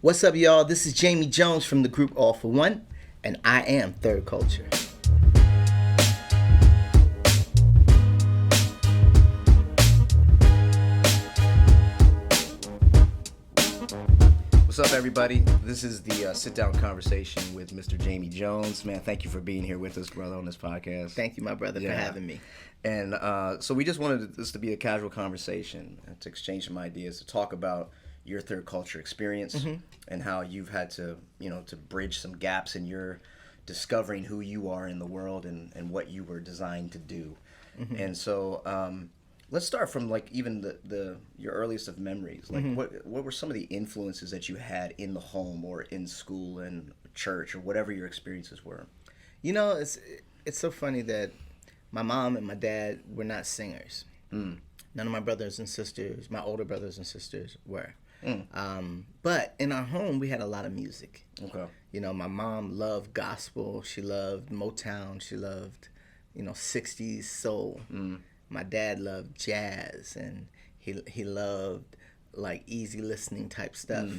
What's up, y'all? This is Jamie Jones from the group All for One, and I am Third Culture. What's up, everybody? This is the sit-down conversation with Mr. Jamie Jones. Man, thank you for being here with us, brother, on this podcast. Thank you, my brother, for having me. And so we just wanted this to be a casual conversation, to exchange some ideas, to talk about your third culture experience and how you've had to, to bridge some gaps in your discovering who you are in the world and what you were designed to do. And so let's start from like even your earliest of memories. Like what were some of the influences that you had in the home or in school and church or whatever your experiences were? It's so funny that my mom and my dad were not singers. None of my brothers and sisters, my older brothers and sisters, were. But in our home, we had a lot of music. Okay. My mom loved gospel. She loved Motown. She loved, 60s soul. My dad loved jazz, and he loved like easy listening type stuff.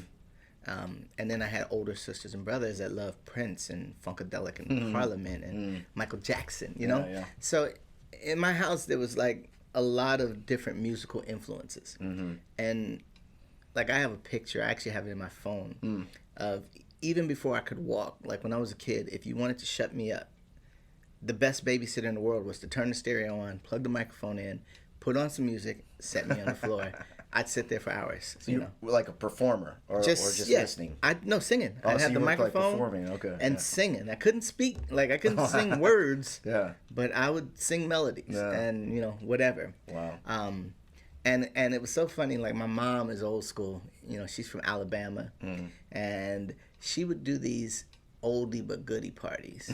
And then I had older sisters and brothers that loved Prince and Funkadelic and Parliament and Michael Jackson, Yeah. So in my house, there was like a lot of different musical influences. And like I have a picture, I actually have it in my phone, of even before I could walk, like when I was a kid, if you wanted to shut me up, the best babysitter in the world was to turn the stereo on, plug the microphone in, put on some music, set me on the floor. I'd sit there for hours. So you were like a performer or just listening? No, singing. Oh, I'd so have you the were like microphone performing, and singing. I couldn't speak, like I couldn't sing words, but I would sing melodies and, whatever. Wow. And it was so funny, like my mom is old school, she's from Alabama, and she would do these oldie but goodie parties.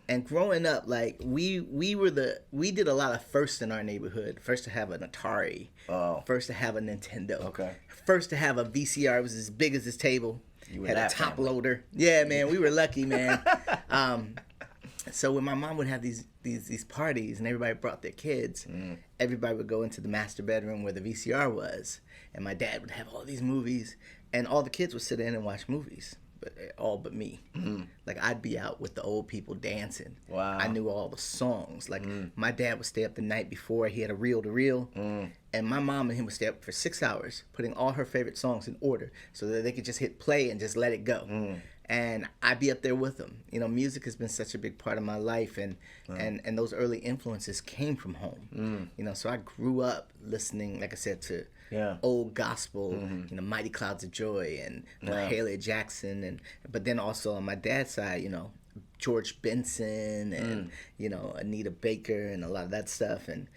And growing up, like we did a lot of firsts in our neighborhood. First to have an Atari. Oh. First to have a Nintendo. Okay. First to have a VCR. It was as big as this table. You were had that a top family. loader. Yeah, man, we were lucky, man. So when my mom would have these parties and everybody brought their kids, everybody would go into the master bedroom where the VCR was, and my dad would have all these movies, and all the kids would sit in and watch movies. All but me. Like I'd be out with the old people dancing. Wow. I knew all the songs. Like my dad would stay up the night before. He had a reel to reel, and my mom and him would stay up for 6 hours putting all her favorite songs in order so that they could just hit play and just let it go. And I'd be up there with them. Music has been such a big part of my life, and those early influences came from home. So I grew up listening, like I said, to old gospel, Mighty Clouds of Joy and Mahalia Jackson, but then also on my dad's side, George Benson and Anita Baker and a lot of that stuff, and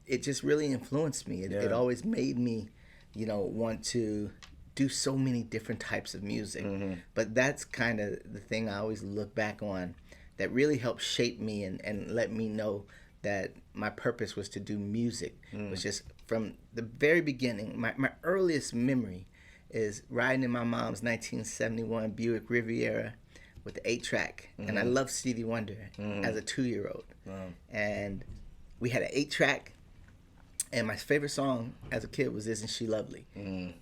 it just really influenced me. It always made me, want to do so many different types of music. But that's kind of the thing I always look back on that really helped shape me and let me know that my purpose was to do music. It was just from the very beginning. My earliest memory is riding in my mom's 1971 Buick Riviera with the 8-track. And I loved Stevie Wonder as a 2-year-old. And we had an 8-track. And my favorite song as a kid was Isn't She Lovely?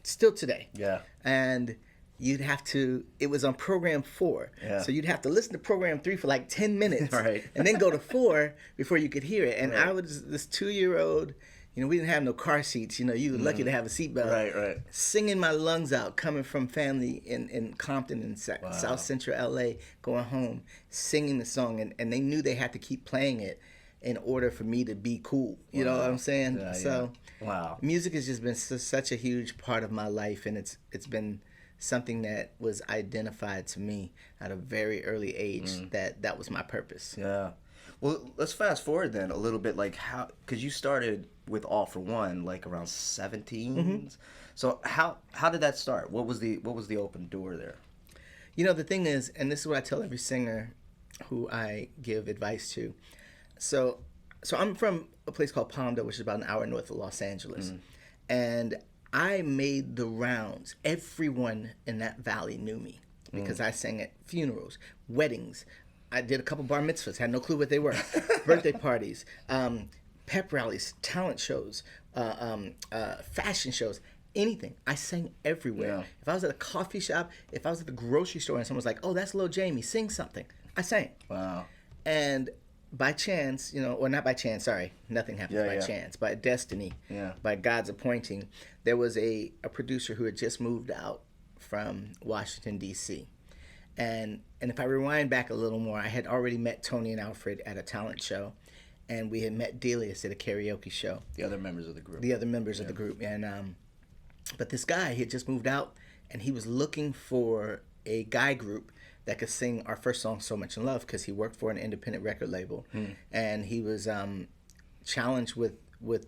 Still today. Yeah. And you'd have to, it was on program 4. Yeah. So you'd have to listen to program 3 for like 10 minutes. Right. And then go to 4 before you could hear it. And I was this 2-year-old, we didn't have no car seats. You were lucky to have a seatbelt. Right. Singing my lungs out, coming from family in Compton in South Central LA, going home, singing the song. And they knew they had to keep playing it in order for me to be cool. You know what I'm saying? Yeah, so wow. Music has just been such a huge part of my life, and it's been something that was identified to me at a very early age that was my purpose. Yeah. Well, let's fast forward then a little bit, like how, because you started with All for One like around 17. So how did that start? What was the open door there? The thing is, and this is what I tell every singer who I give advice to. So I'm from a place called Palmdale, which is about an hour north of Los Angeles. And I made the rounds. Everyone in that valley knew me because I sang at funerals, weddings. I did a couple bar mitzvahs, had no clue what they were. Birthday parties, pep rallies, talent shows, fashion shows. anything. I sang everywhere. Yeah. If I was at a coffee shop, if I was at the grocery store and someone was like, "Oh, that's Lil Jamie, sing something," I sang. Wow. And by chance, or not by chance, sorry, nothing happens by chance, by destiny, by God's appointing, there was a producer who had just moved out from Washington, D.C. And if I rewind back a little more, I had already met Tony and Alfred at a talent show, and we had met Delius at a karaoke show. The other members of the group. Of the group. And but this guy, he had just moved out, and he was looking for a guy group that could sing our first song, So Much in Love, because he worked for an independent record label. And he was challenged with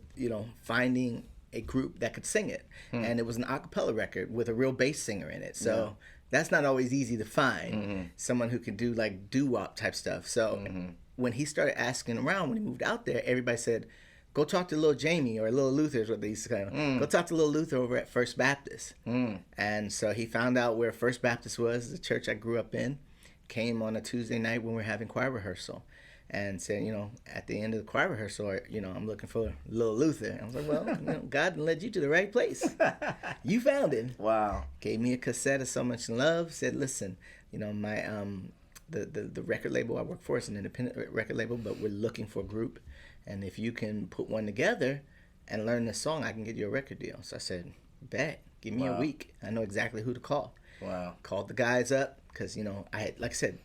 finding a group that could sing it. And it was an a cappella record with a real bass singer in it. So that's not always easy to find, someone who can do like doo-wop type stuff. So when he started asking around, when he moved out there, everybody said, "Go talk to Lil Jamie," or Lil Luther is what they used to call him. Go talk to Lil Luther over at First Baptist. And so he found out where First Baptist was, the church I grew up in, came on a Tuesday night when we were having choir rehearsal, and said, at the end of the choir rehearsal, I'm looking for Lil Luther. I was like, well, God led you to the right place. You found him. Wow. Gave me a cassette of So Much in Love, said, listen, my the record label I work for is an independent record label, but we're looking for a group. And if you can put one together and learn this song, I can get you a record deal. So I said, bet, give me a week. I know exactly who to call. Wow. Called the guys up because, I had, like I said,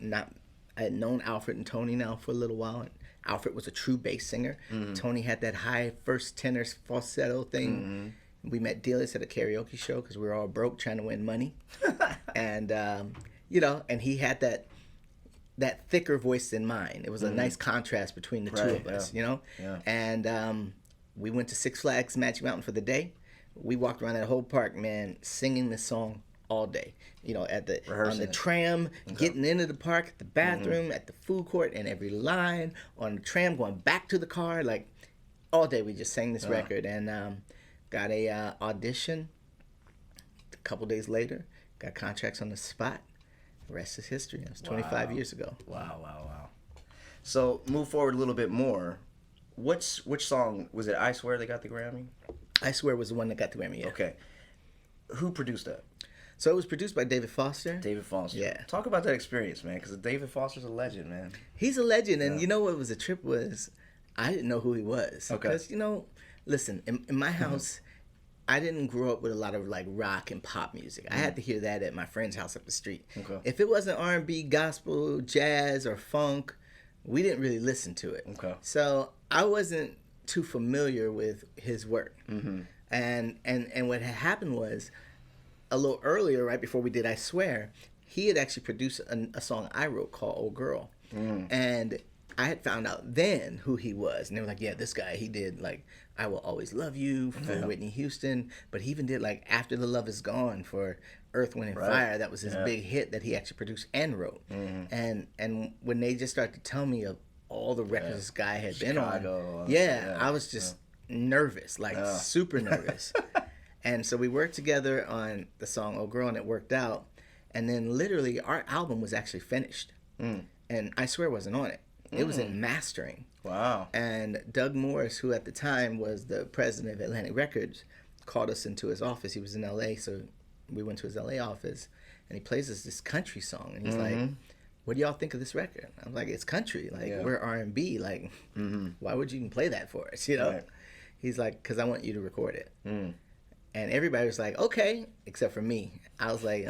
I had known Alfred and Tony now for a little while. And Alfred was a true bass singer. Tony had that high first tenor falsetto thing. We met Delius at a karaoke show because we were all broke trying to win money. And, and he had that thicker voice than mine. It was a nice contrast between the two of us, Yeah. And we went to Six Flags Magic Mountain for the day. We walked around that whole park, man, singing this song all day. On the tram, getting into the park, at the bathroom, at the food court, and every line, on the tram, going back to the car, like all day we just sang this record. And got a audition. A couple days later, got contracts on the spot. The rest is history. It was 25 years ago. Wow. So move forward a little bit more. Which song was it? I Swear they got the Grammy? I Swear was the one that got the Grammy. Yeah. Okay. Who produced that? So it was produced by David Foster. David Foster. Yeah. Talk about that experience, man, because David Foster's a legend, man. He's a legend, and you know what was a trip was? I didn't know who he was. Okay. Because, listen, in my house, I didn't grow up with a lot of like rock and pop music. I had to hear that at my friend's house up the street. Okay. If it wasn't R&B, gospel, jazz, or funk, we didn't really listen to it. Okay. So I wasn't too familiar with his work. And what had happened was, a little earlier, right before we did I Swear, he had actually produced a song I wrote called Old Girl. And I had found out then who he was. And they were like, yeah, this guy, he did like I Will Always Love You for Whitney Houston. But he even did like After the Love Is Gone for Earth, Wind, and Fire. That was his big hit that he actually produced and wrote. And when they just started to tell me of all the records this guy had been on, I was just nervous, like super nervous. And so we worked together on the song Old Girl, and it worked out. And then literally our album was actually finished. And I Swear wasn't on it. It was in mastering. Wow. And Doug Morris, who at the time was the president of Atlantic Records, called us into his office. He was in L.A., so we went to his L.A. office, and he plays us this country song. And he's like, what do y'all think of this record? I'm like, it's country. Like, we're R&B. Like, why would you even play that for us, Right. He's like, because I want you to record it. And everybody was like, okay, except for me. I was like,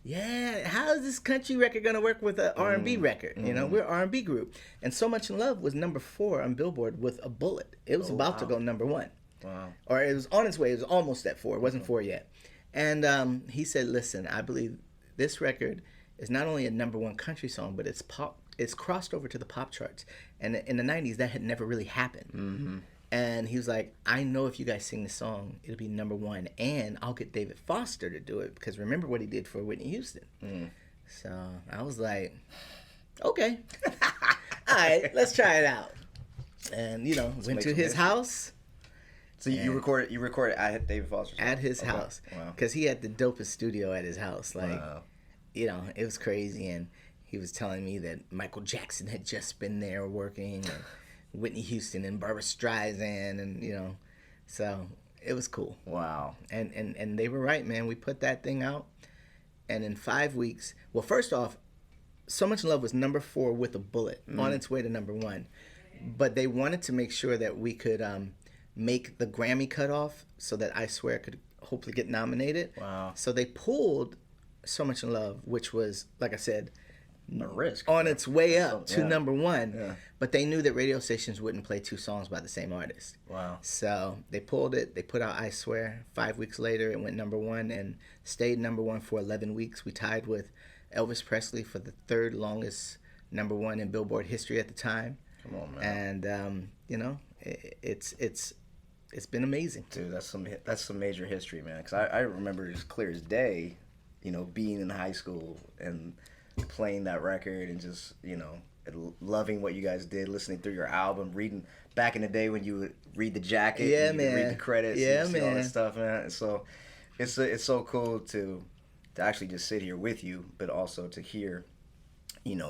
yeah, how is this country record going to work with an R&B record? We're an R&B group. And So Much in Love was number 4 on Billboard with a bullet. It was about to go number 1. Wow. Or it was on its way. It was almost at 4. It wasn't 4 yet. And he said, listen, I believe this record is not only a number 1 country song, but it's pop. It's crossed over to the pop charts. And in the 90s, that had never really happened. And he was like, I know if you guys sing the song, it'll be number 1, and I'll get David Foster to do it, because remember what he did for Whitney Houston. So I was like, okay, all right, let's try it out. And went to his house. So you recorded at David Foster's house? At his house, because he had the dopest studio at his house. Like, it was crazy, and he was telling me that Michael Jackson had just been there working. And Whitney Houston and Barbra Streisand, and so It was cool. Wow. And they were right, man. We put that thing out, and in 5 weeks, well, first off, So Much Love was number 4 with a bullet on its way to number 1. But they wanted to make sure that we could make the Grammy cutoff so that I Swear could hopefully get nominated. Wow. So they pulled So Much Love, which was, like I said, A risk. on its way up to number 1. Yeah. But they knew that radio stations wouldn't play 2 songs by the same artist. Wow. So they pulled it. They put out I Swear. 5 weeks later, it went number 1 and stayed number 1 for 11 weeks. We tied with Elvis Presley for the 3rd longest number 1 in Billboard history at the time. Come on, man. And it's been amazing. Dude, that's some major history, man. Because I remember as clear as day, being in high school and playing that record and just loving what you guys did, listening through your album, reading back in the day when you would read the jacket, yeah, and man, you could read the credits, yeah, and see man, all that stuff, man. And so it's so cool to actually just sit here with you, but also to hear,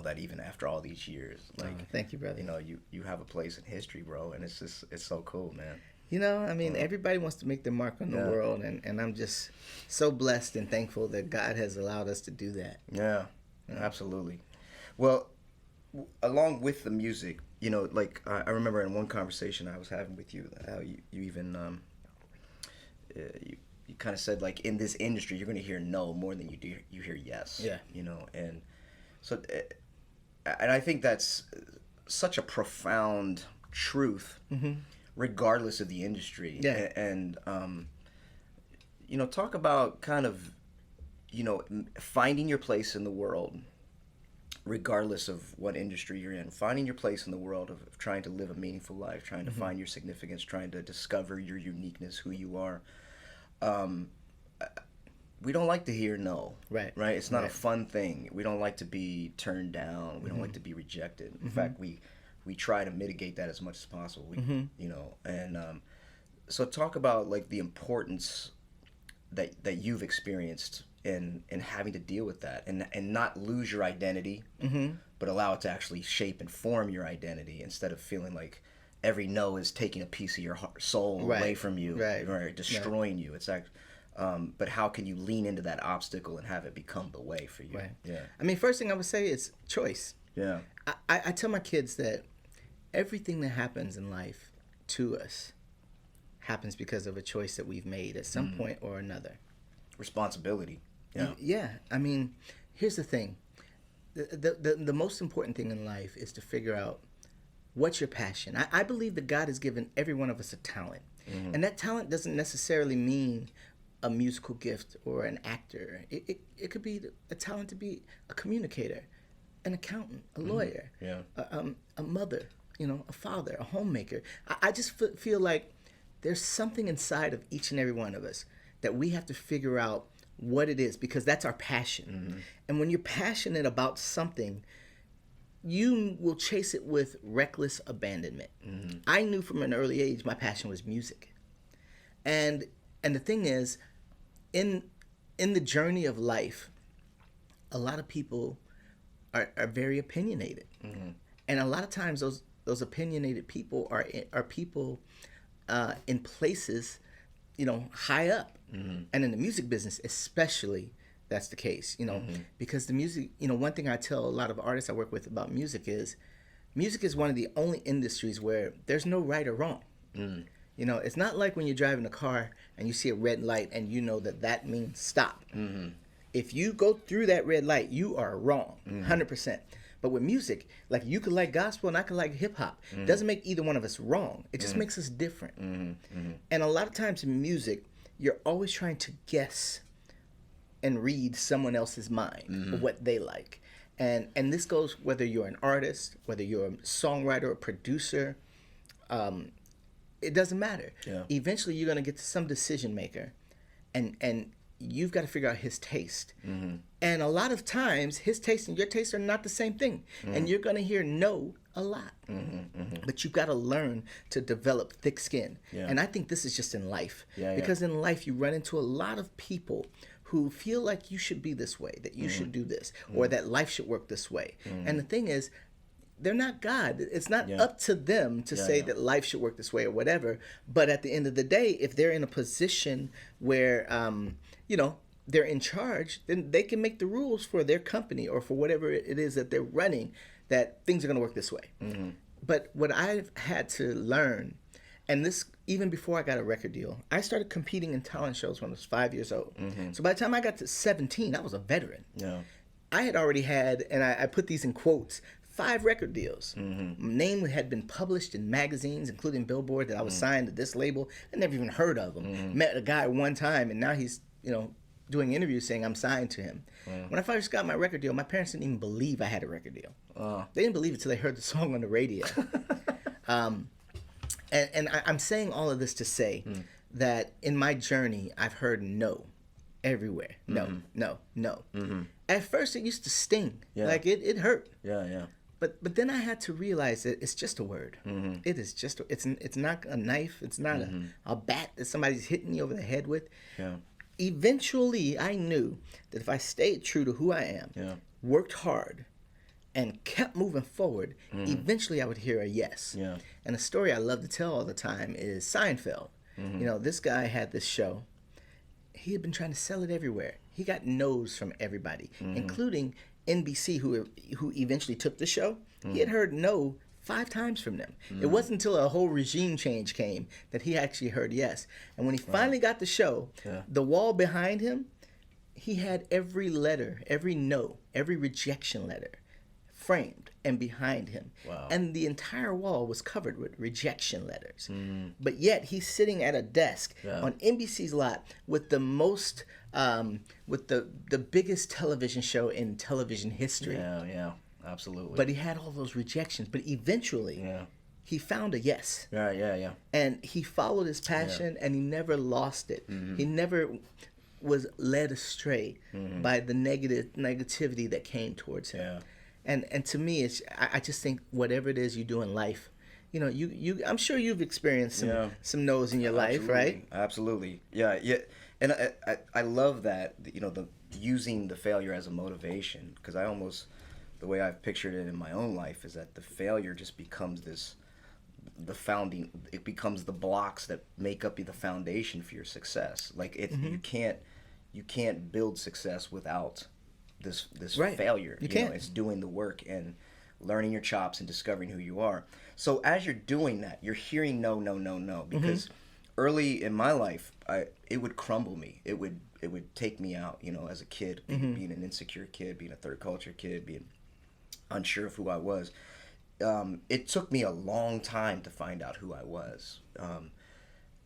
that even after all these years, like, thank you, brother. You have a place in history, bro, and it's so cool, man. Everybody wants to make their mark on the world, and I'm just so blessed and thankful that God has allowed us to do that. Yeah, absolutely. Well, along with the music, I remember in one conversation I was having with you, how you even you kind of said, like, in this industry you're going to hear no more than you hear yes. Yeah. And so, and I think that's such a profound truth, regardless of the industry. Yeah. And talk about kind of, finding your place in the world, regardless of what industry you're in, finding your place in the world of trying to live a meaningful life, trying to find your significance, trying to discover your uniqueness, who you are. We don't like to hear no. Right. It's not a fun thing. We don't like to be turned down. We don't like to be rejected. In fact, we try to mitigate that as much as possible. So talk about, like, the importance that you've experienced in having to deal with that and not lose your identity, but allow it to actually shape and form your identity, instead of feeling like every no is taking a piece of your soul away from you, destroying you. It's like, but how can you lean into that obstacle and have it become the way for you? Right. Yeah. First thing I would say is choice. Yeah. I tell my kids that everything that happens in life to us happens because of a choice that we've made at some point or another. Responsibility. Yeah. Yeah. Here's the thing. The most important thing in life is to figure out what's your passion. I believe that God has given every one of us a talent. And that talent doesn't necessarily mean a musical gift or an actor. It could be a talent to be a communicator, an accountant, a lawyer, a mother, a father, a homemaker. I just feel like there's something inside of each and every one of us that we have to figure out what it is, because that's our passion. And when you're passionate about something, you will chase it with reckless abandonment. I knew from an early age my passion was music. And the thing is, in the journey of life, a lot of people are very opinionated. And a lot of times those opinionated people are people in places, high up. And in the music business especially, that's the case, because the music, one thing I tell a lot of artists I work with about music is one of the only industries where there's no right or wrong. It's not like when you're driving a car and you see a red light and you know that means stop. If you go through that red light, you are wrong, 100%. But with music, like, you could like gospel and I could like hip hop. Doesn't make either one of us wrong. It just makes us different. And a lot of times in music, you're always trying to guess and read someone else's mind, or what they like. And this goes whether you're an artist, whether you're a songwriter or producer, it doesn't matter. Yeah. Eventually you're going to get to some decision maker, and you've got to figure out his taste. And a lot of times his taste and your taste are not the same thing. And you're going to hear no a lot. But you've got to learn to develop thick skin. And I think this is just in life. Because in life you run into a lot of people who feel like you should be this way, that you should do this, or that life should work this way. And the thing is, they're not God. It's not Yeah. up to them to say yeah. that life should work this way or whatever. But at the end of the day, if they're in a position where, you know, they're in charge, then they can make the rules for their company or for whatever it is that they're running, that things are going to work this way. Mm-hmm. But what I've had to learn, and this even before I got a record deal, I started competing in talent shows when I was 5 years old. Mm-hmm. So by the time I got to 17, I was a veteran. Yeah. I had already had, and I put these in quotes, 5 record deals. Mm-hmm. My name had been published in magazines, including Billboard, that I was signed to this label. I never even heard of him. Mm-hmm. Met a guy one time, and now he's, you know, doing interviews saying I'm signed to him. When I first got my record deal, my parents didn't even believe I had a record deal. They didn't believe it till they heard the song on the radio. And I'm saying all of this to say that in my journey, I've heard no everywhere. No, no, no. At first, it used to sting. Yeah. Like, it hurt. Yeah, yeah. But then I had to realize that it's just a word. It is just, it's not a knife. It's not a bat that somebody's hitting you over the head with. Yeah. Eventually, I knew that if I stayed true to who I am, Yeah. worked hard, and kept moving forward, eventually I would hear a yes. Yeah. And a story I love to tell all the time is Seinfeld. You know, this guy had this show. He had been trying to sell it everywhere. He got no's from everybody, including NBC, who eventually took the show. He had heard no 5 times from them. It wasn't until a whole regime change came that he actually heard yes. And when he finally got the show, the wall behind him, he had every letter, every no, every rejection letter framed and behind him. Wow. And the entire wall was covered with rejection letters. But yet he's sitting at a desk on NBC's lot with the most, with the biggest television show in television history. Yeah, yeah. Absolutely. But he had all those rejections. But eventually, he found a yes. Yeah, yeah, yeah. And he followed his passion, and he never lost it. He never was led astray by the negativity that came towards him. Yeah. And to me, I just think whatever it is you do in life, you know, I'm sure you've experienced some no's in your life, right? Absolutely. Yeah, yeah. And I love that, you know, the using the failure as a motivation, because the way I've pictured it in my own life is that the failure just becomes it becomes the blocks that make up the foundation for your success. Like you can't build success without this failure. You can't. know, it's doing the work and learning your chops and discovering who you are. So as you're doing that, you're hearing no, no, no, no, because early in my life, it would crumble me. It would take me out, you know, as a kid, being an insecure kid, being a third culture kid, being unsure of who I was. It took me a long time to find out who I was.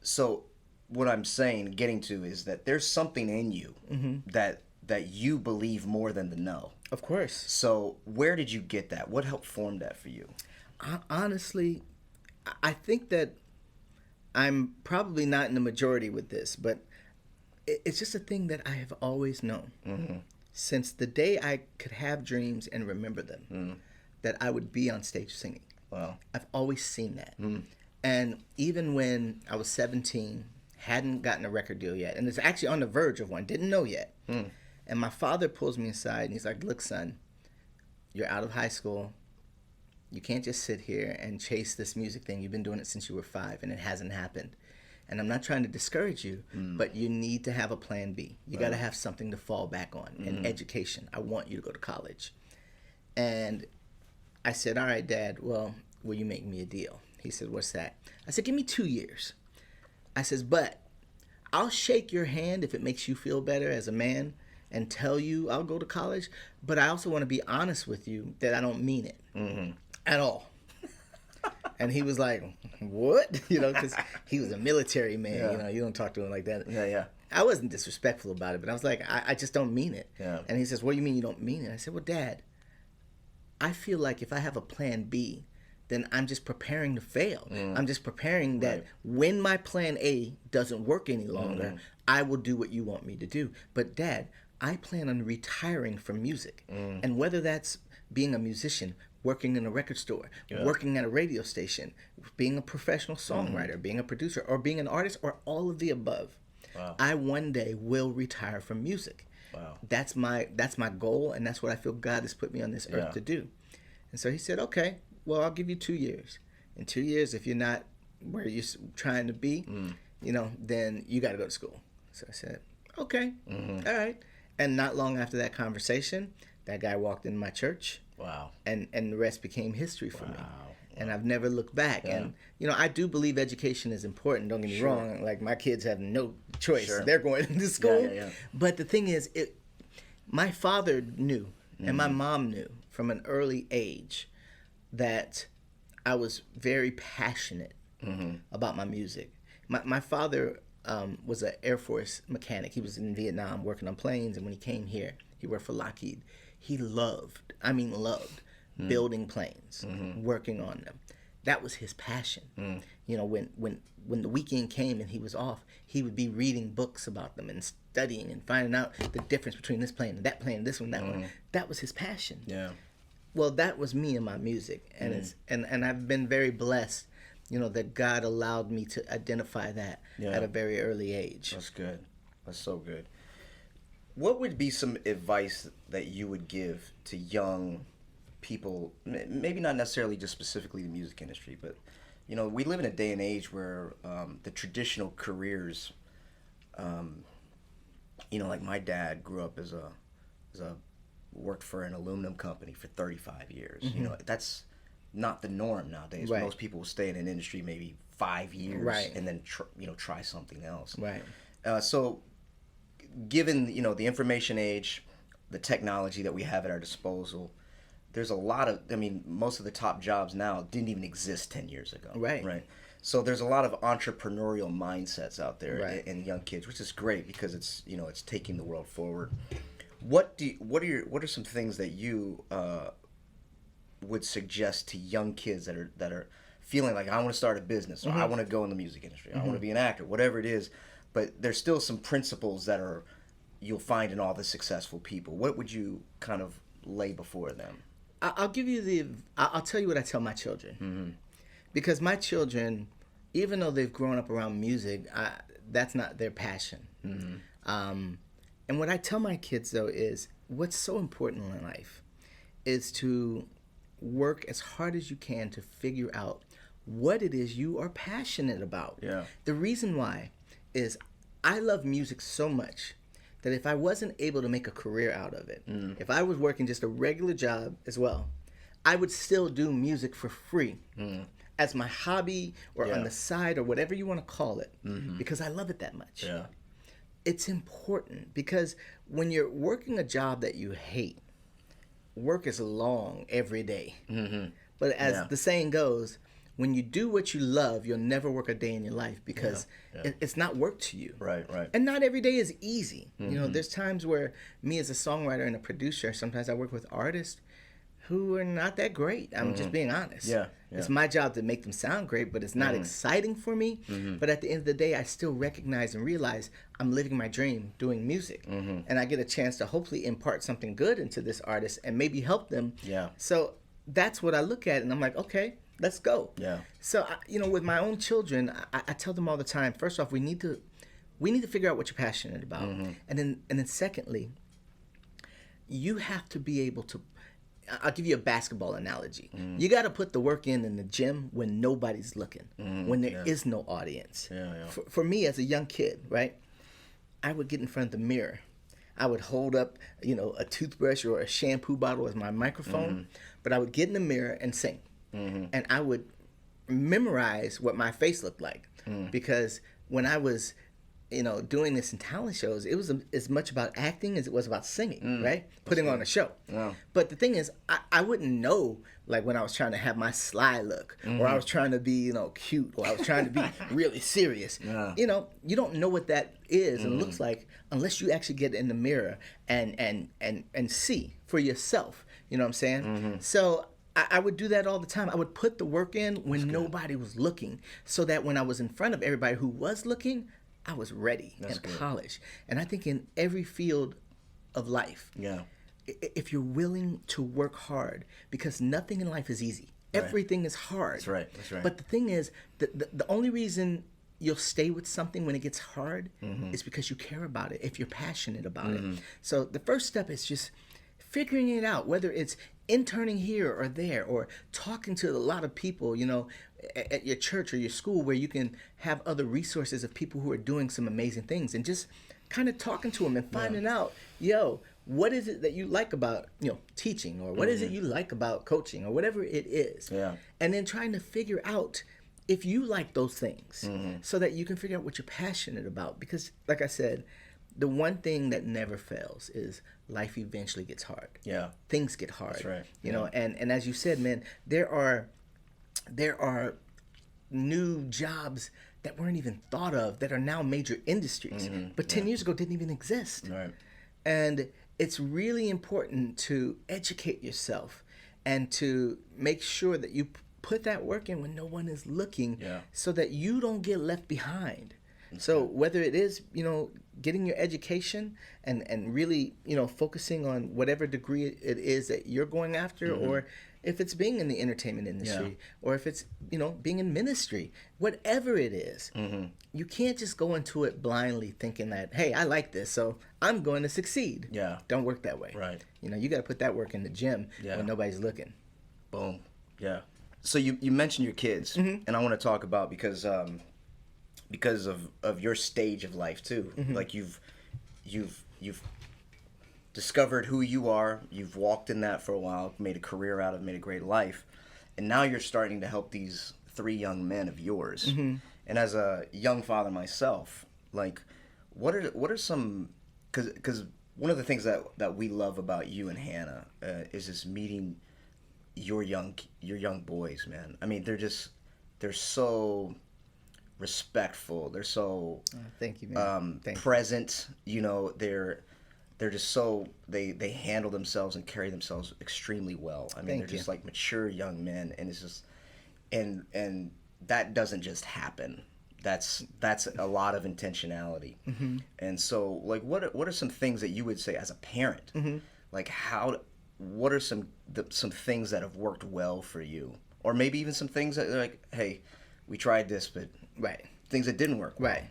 So what I'm saying, getting to, is that there's something in you that you believe more than the no. Of course. So where did you get that? What helped form that for you? Honestly, I think that I'm probably not in the majority with this, but it's just a thing that I have always known. Since the day I could have dreams and remember them, that I would be on stage singing. Wow. I've always seen that. And even when I was 17, hadn't gotten a record deal yet, and it's actually on the verge of one, didn't know yet. And my father pulls me aside and he's like, look, son, you're out of high school. You can't just sit here and chase this music thing. You've been doing it since you were 5 and it hasn't happened. And I'm not trying to discourage you, but you need to have a plan B. You got to have something to fall back on. And education. I want you to go to college. And I said, all right, Dad, well, will you make me a deal? He said, what's that? I said, give me 2 years. I says, but I'll shake your hand if it makes you feel better as a man and tell you I'll go to college. But I also want to be honest with you that I don't mean it at all. And he was like, what? You know, because he was a military man. You know, you don't talk to him like that. Yeah, yeah. I wasn't disrespectful about it, but I was like, I just don't mean it. Yeah. And he says, what do you mean you don't mean it? I said, well, Dad, I feel like if I have a plan B, then I'm just preparing to fail. I'm just preparing that when my plan A doesn't work any longer, I will do what you want me to do. But Dad, I plan on retiring from music. And whether that's being a musician, working in a record store, working at a radio station, being a professional songwriter, being a producer, or being an artist, or all of the above, I one day will retire from music. That's my goal, and that's what I feel God has put me on this earth to do. And so he said, okay, well, I'll give you 2 years. In 2 years, if you're not where you're trying to be, then you got to go to school. So I said, okay, all right. And not long after that conversation, that guy walked into my church. Wow. And the rest became history for me. Wow. And I've never looked back. Yeah. And, I do believe education is important. Don't get me wrong. Like, my kids have no choice. Sure. They're going to school. Yeah. But the thing is, my father knew and my mom knew from an early age that I was very passionate about my music. My father was an Air Force mechanic. He was in Vietnam working on planes. And when he came here, he worked for Lockheed. He loved building planes, working on them. That was his passion. When the weekend came and he was off, he would be reading books about them and studying and finding out the difference between this plane and that plane, this one, that one. That was his passion. Yeah. Well, that was me and my music, and and I've been very blessed, that God allowed me to identify that at a very early age. That's good. That's so good. What would be some advice that you would give to young people, maybe not necessarily just specifically the music industry, but we live in a day and age where the traditional careers, like my dad grew up as a worked for an aluminum company for 35 years. That's not the norm nowadays. Right. Most people will stay in an industry maybe 5 years and then try something else. Right. So given the information age, the technology that we have at our disposal, there's a lot of, most of the top jobs now didn't even exist 10 years ago. Right. So there's a lot of entrepreneurial mindsets out there in young kids, which is great because it's taking the world forward. What are some things that you would suggest to young kids that are feeling like, I want to start a business, or I want to go in the music industry, I want to be an actor, whatever it is, but there's still some principles that you'll find in all the successful people. What would you kind of lay before them? I'll give you I'll tell you what I tell my children, because my children, even though they've grown up around music, that's not their passion. And what I tell my kids, though, is what's so important in life is to work as hard as you can to figure out what it is you are passionate about. Yeah. The reason why is I love music so much that if I wasn't able to make a career out of it, if I was working just a regular job as well, I would still do music for free as my hobby or on the side or whatever you want to call it, because I love it that much. Yeah. It's important because when you're working a job that you hate, work is long every day. But as the saying goes, when you do what you love, you'll never work a day in your life because it's not work to you. Right. And not every day is easy. There's times where me as a songwriter and a producer, sometimes I work with artists who are not that great. I'm just being honest. Yeah. It's my job to make them sound great, but it's not exciting for me. But at the end of the day, I still recognize and realize I'm living my dream doing music. And I get a chance to hopefully impart something good into this artist and maybe help them. Yeah. So that's what I look at, and I'm like, okay, let's go. Yeah. So, with my own children, I tell them all the time, first off, we need to figure out what you're passionate about. And then secondly, you have to be able to, I'll give you a basketball analogy. You got to put the work in the gym when nobody's looking, when there is no audience. For me as a young kid, right, I would get in front of the mirror. I would hold up, a toothbrush or a shampoo bottle as my microphone, but I would get in the mirror and sing. And I would memorize what my face looked like, because when I was, doing this in talent shows, it was as much about acting as it was about singing, right? Putting on a show. Yeah. But the thing is, I wouldn't know, like when I was trying to have my sly look, or I was trying to be, cute, or I was trying to be really serious. Yeah. You don't know what that is and looks like unless you actually get in the mirror and see for yourself. You know what I'm saying? So I would do that all the time. I would put the work in when nobody was looking, so that when I was in front of everybody who was looking, I was ready and polished. And I think in every field of life, if you're willing to work hard, because nothing in life is easy. Right. Everything is hard. That's right. But the thing is, the only reason you'll stay with something when it gets hard is because you care about it, if you're passionate about it. So the first step is just figuring it out, whether it's interning here or there, or talking to a lot of people, at your church or your school, where you can have other resources of people who are doing some amazing things, and just kind of talking to them and finding out, what is it that you like about, teaching, or what is it you like about coaching, or whatever it is. Yeah. And then trying to figure out if you like those things, so that you can figure out what you're passionate about. Because, like I said, the one thing that never fails is life eventually gets hard. Yeah. Things get hard. That's right. You know, and as you said, man, there are new jobs that weren't even thought of that are now major industries, but 10 years ago didn't even exist. Right. And it's really important to educate yourself and to make sure that you put that work in when no one is looking, so that you don't get left behind. So whether it is, getting your education and really, focusing on whatever degree it is that you're going after, or if it's being in the entertainment industry, or if it's, being in ministry, whatever it is, you can't just go into it blindly thinking that, hey, I like this, so I'm going to succeed. Yeah. Don't work that way. Right. You got to put that work in the gym when nobody's looking. Boom. Yeah. So you mentioned your kids, and I want to talk about because of your stage of life too. Like you've discovered who you are. You've walked in that for a while, made a career out of it, made a great life, and now you're starting to help these 3 young men of yours. And as a young father myself, like, what are some? Because one of the things that we love about you and Hannah is just meeting your young boys, man. I mean, they're so respectful. They're so thank you, man. Present. They're just so they handle themselves and carry themselves extremely well. I mean, they're just like mature young men, and it's just and that doesn't just happen. That's a lot of intentionality. And so, like, what are some things that you would say as a parent? Like, what are some things that have worked well for you, or maybe even some things that are like, hey, we tried this, but things that didn't work well. Right.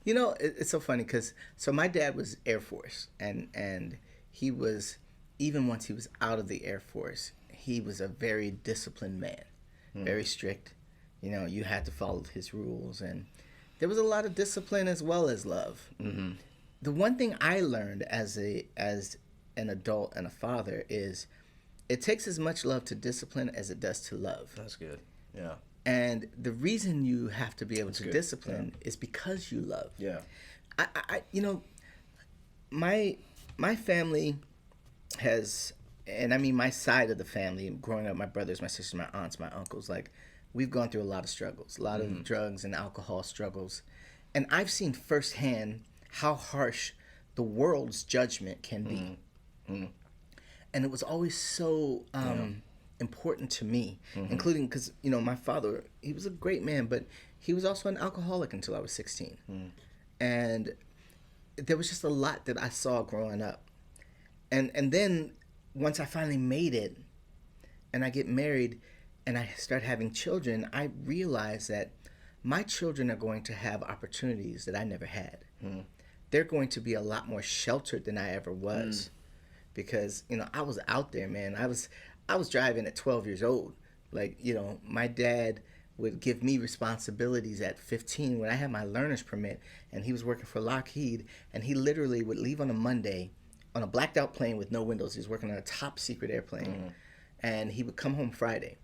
It's so funny because my dad was Air Force, and he was, even once he was out of the Air Force, he was a very disciplined man, very strict. You had to follow his rules, and there was a lot of discipline as well as love. The one thing I learned as an adult and a father is it takes as much love to discipline as it does to love. That's good. Yeah. And the reason you have to be able to discipline is because you love. Yeah. My family has, and I mean my side of the family, growing up, my brothers, my sisters, my aunts, my uncles, like, we've gone through a lot of struggles, a lot of drugs and alcohol struggles. And I've seen firsthand how harsh the world's judgment can be. And it was always so important to me, including because, my father, he was a great man, but he was also an alcoholic until I was 16. And there was just a lot that I saw growing up. And then once I finally made it and I get married and I start having children, I realized that my children are going to have opportunities that I never had. They're going to be a lot more sheltered than I ever was. Because, I was out there, man. I was driving at 12 years old. Like, my dad would give me responsibilities at 15 when I had my learner's permit, and he was working for Lockheed, and he literally would leave on a Monday on a blacked out plane with no windows. He was working on a top secret airplane, and he would come home Friday,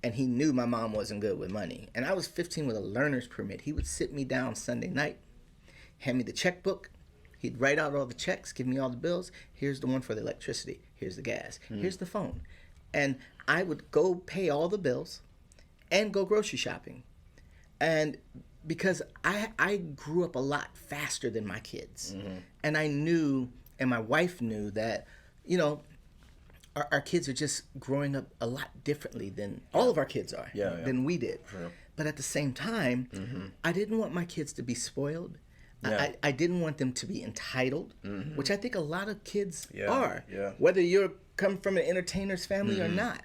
and he knew my mom wasn't good with money. And I was 15 with a learner's permit. He would sit me down Sunday night, hand me the checkbook. He'd write out all the checks, give me all the bills. Here's the one for the electricity. Here's the gas. Here's the phone. And I would go pay all the bills and go grocery shopping. And because I grew up a lot faster than my kids. And I knew, and my wife knew that, our kids are just growing up a lot differently than all of our kids are, than we did. But at the same time, I didn't want my kids to be spoiled. I didn't want them to be entitled, which I think a lot of kids are, whether you're come from an entertainer's family or not.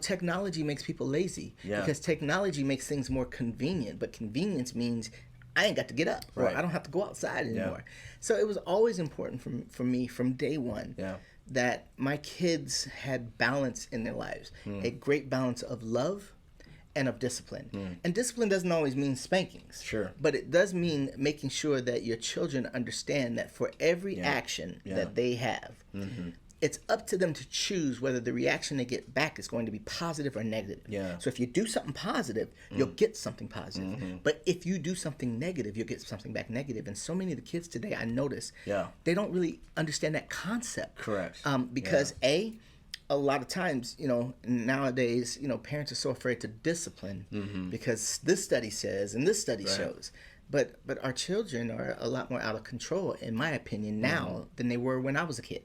Technology makes people lazy because technology makes things more convenient, but convenience means I ain't got to get up, or Right. I don't have to go outside anymore. So it was always important for me from day one that my kids had balance in their lives, a great balance of love and of discipline. And discipline doesn't always mean spankings. Sure. But it does mean making sure that your children understand that for every action that they have, it's up to them to choose whether the reaction they get back is going to be positive or negative. Yeah. So if you do something positive, you'll get something positive. But if you do something negative, you'll get something back negative. And so many of the kids today, I notice, they don't really understand that concept. Correct. Because a lot of times, nowadays, parents are so afraid to discipline because this study says and this study shows. But our children are a lot more out of control, in my opinion, now than they were when I was a kid.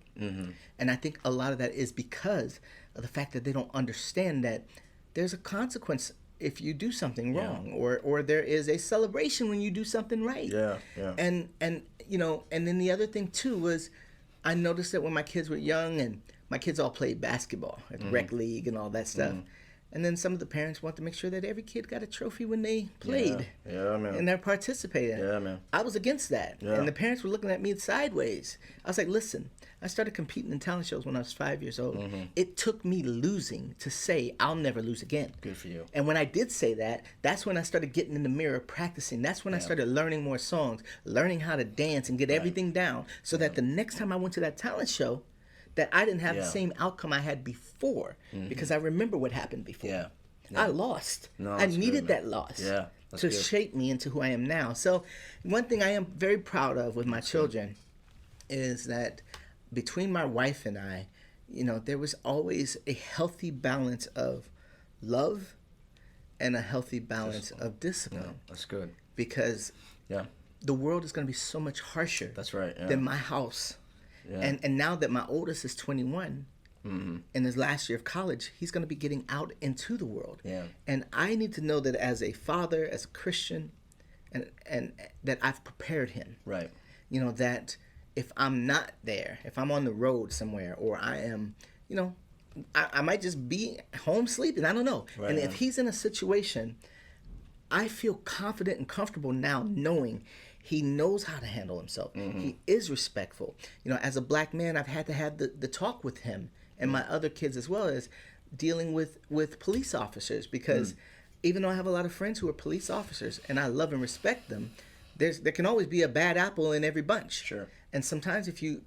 And I think a lot of that is because of the fact that they don't understand that there's a consequence if you do something wrong, or there is a celebration when you do something right. And then the other thing too was I noticed that when my kids were young, and my kids all played basketball at the rec league and all that stuff. And then some of the parents want to make sure that every kid got a trophy when they played. And they're participating. I was against that. And the parents were looking at me sideways. I was like, listen, I started competing in talent shows when I was 5 years old. It took me losing to say I'll never lose again. Good for you. And when I did say that, that's when I started getting in the mirror, practicing. That's when I started learning more songs, learning how to dance and get everything down, so that the next time I went to that talent show, that I didn't have the same outcome I had before, because I remember what happened before. I lost. I needed that loss to shape me into who I am now. So one thing I am very proud of with my children is that between my wife and I, there was always a healthy balance of love and a healthy balance of discipline. That's good. Because the world is going to be so much harsher than my house. And now that my oldest is 21, in his last year of college, he's going to be getting out into the world. And I need to know that as a father, as a Christian, and that I've prepared him. That if I'm not there, if I'm on the road somewhere, or I am, I might just be home sleeping. I don't know. And if he's in a situation, I feel confident and comfortable now knowing he knows how to handle himself. He is respectful. As a black man, I've had to have the talk with him and my other kids, as well as dealing with police officers, because even though I have a lot of friends who are police officers and I love and respect them, there can always be a bad apple in every bunch. And sometimes if you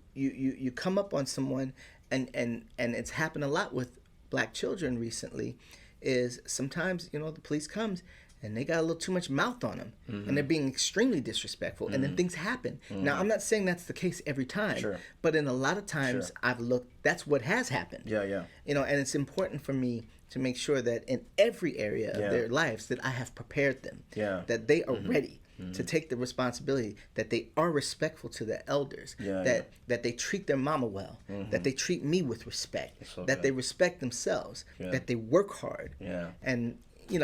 come up on someone, and it's happened a lot with black children recently, is sometimes the police comes and they got a little too much mouth on them, and they're being extremely disrespectful, and then things happen. Now, I'm not saying that's the case every time, but in a lot of times I've looked, that's what has happened. And it's important for me to make sure that in every area of their lives that I have prepared them, that they are ready to take the responsibility, that they are respectful to their elders, that they treat their mama well, that they treat me with respect, that they respect themselves, that they work hard. And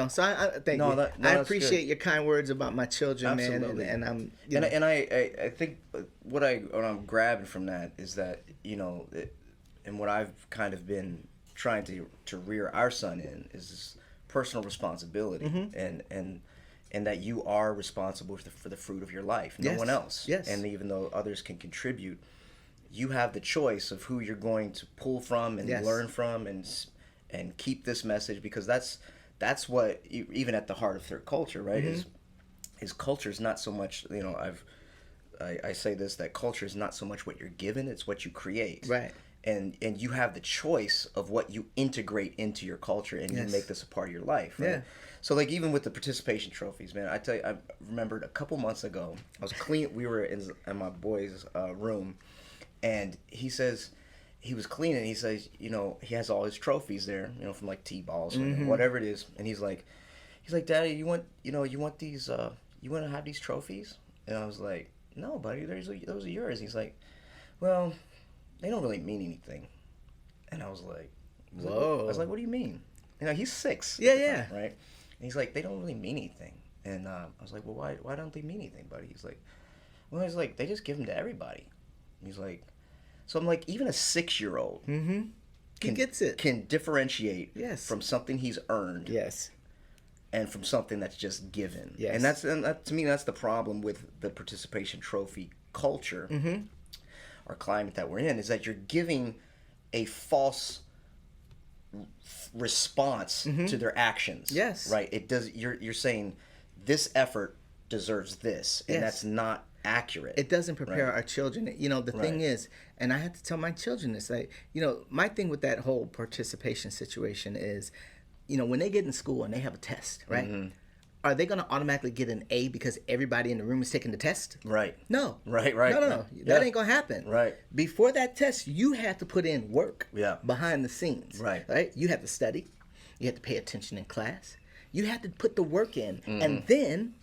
so I thank you. I appreciate your kind words about my children, Absolutely. man. And I'm, and I think what I'm grabbing from that is that and what I've kind of been trying to rear our son in is this personal responsibility, and that you are responsible for the fruit of your life, no one else. And even though others can contribute, you have the choice of who you're going to pull from and learn from, and keep this message, because that's what, even at the heart of third culture, right? Is culture is not so much, I say this, that culture is not so much what you're given, it's what you create. And you have the choice of what you integrate into your culture, and you make this a part of your life. Right? So like even with the participation trophies, man, I tell you, I remembered a couple months ago, I was we were in my boy's room, and he says, he was cleaning, he says, he has all his trophies there, from like T-balls or whatever it is, and he's like, Daddy, you want these, you want to have these trophies? And I was like, no, buddy, those are yours. He's like, well, they don't really mean anything. And I was like, whoa. I was like, what do you mean? He's 6. Right? And he's like, they don't really mean anything. And I was like, well, why don't they mean anything, buddy? He's like, they just give them to everybody. And he's like, so I'm like, even a 6-year-old he gets it, can differentiate from something he's earned and from something that's just given. Yes. And that, to me, that's the problem with the participation trophy culture or climate that we're in, is that you're giving a false response to their actions. Yes. Right. It does. You're saying this effort deserves this, and Yes. that's not accurate. It doesn't prepare our children. You know, the thing is, and I have to tell my children this, like, you know, my thing with that whole participation situation is, you know, when they get in school and they have a test, right? Are they going to automatically get an A because everybody in the room is taking the test? Right. No. Right. No. That ain't going to happen. Right. Before that test, you had to put in work behind the scenes. Right. You had to study. You had to pay attention in class. You had to put the work in. And then,